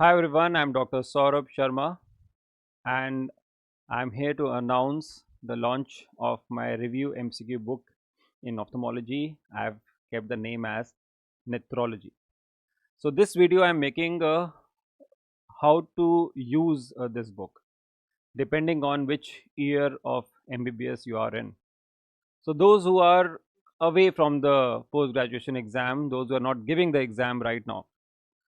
Hi everyone, I'm Dr. Saurabh Sharma and I'm here to announce the launch of my review MCQ book in ophthalmology. I've kept the name as Netrology. So this video I'm making how to use this book depending on which year of MBBS you are in. So those who are away from the post-graduation exam, those who are not giving the exam right now,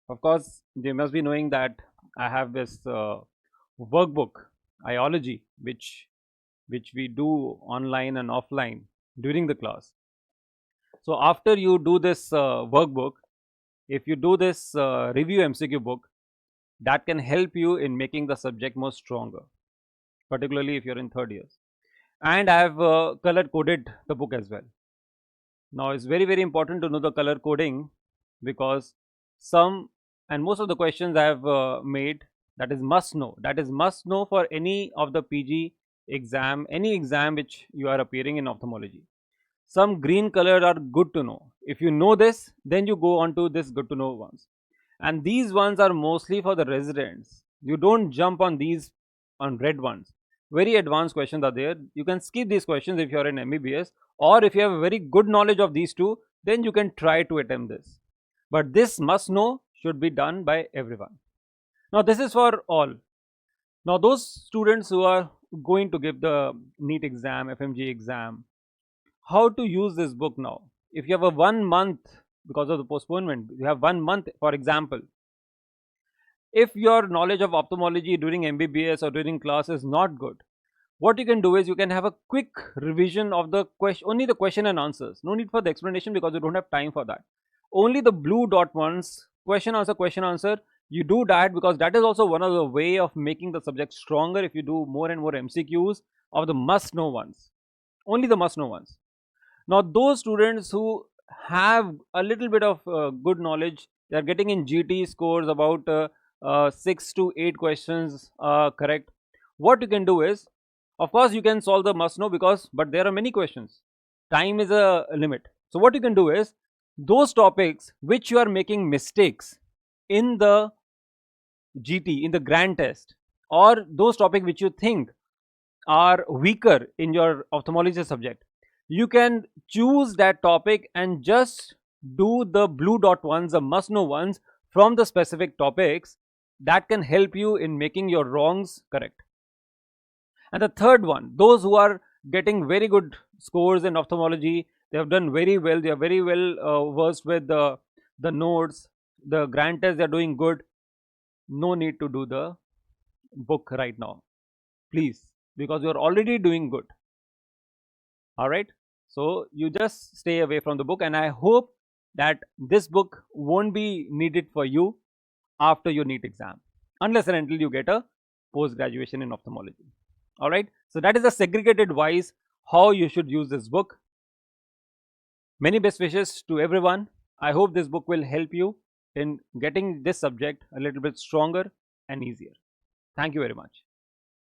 of course, they must be knowing that I have this workbook, iology, which we do online and offline during the class. So after you do this workbook, if you do this review MCQ book, that can help you in making the subject more stronger, particularly if you're in third years. And I have color coded the book as well. Now it's very important to know the color coding because some and most of the questions I have made, that is must know. That is must know for any of the PG exam, any exam which you are appearing in ophthalmology. Some green color are good to know. If you know this, then you go on to this good to know ones. And these ones are mostly for the residents. You don't jump on these on red ones. Very advanced questions are there. You can skip these questions if you are in MBBS, or if you have a very good knowledge of these two, then you can try to attempt this. But this must know should be done by everyone. Now this is for all. Now those students who are going to give the NEET exam, FMG exam, how to use this book now? If you have a 1 month, because of the postponement, you have 1 month, for example. If your knowledge of ophthalmology during MBBS or during class is not good, what you can do is you can have a quick revision of the question, only the question and answers. No need for the explanation because you don't have time for that. Only the blue dot ones, question answer. You do that because that is also one of the way of making the subject stronger. If you do more and more MCQs of the must know ones, only the must know ones. Now those students who have a little bit of good knowledge, they are getting in GT scores about 6 to 8 questions correct. What you can do is, of course you can solve the must know, because but there are many questions, time is a limit. So what you can do is, those topics which you are making mistakes in the GT, in the grand test, or those topics which you think are weaker in your ophthalmology subject, you can choose that topic and just do the blue dot ones, the must know ones from the specific topics. That can help you in making your wrongs correct. And the third one, those who are getting very good scores in ophthalmology, they have done very well, they are very well versed with the notes, the grand test, they are doing good. No need to do the book right now, please, because you are already doing good. All right, so you just stay away from the book, and I hope that this book won't be needed for you after your NEET exam, unless and until you get a post graduation in ophthalmology. All right, so that is a segregated wise how you should use this book. Many best wishes to everyone. I hope this book will help you in getting this subject a little bit stronger and easier. Thank you very much.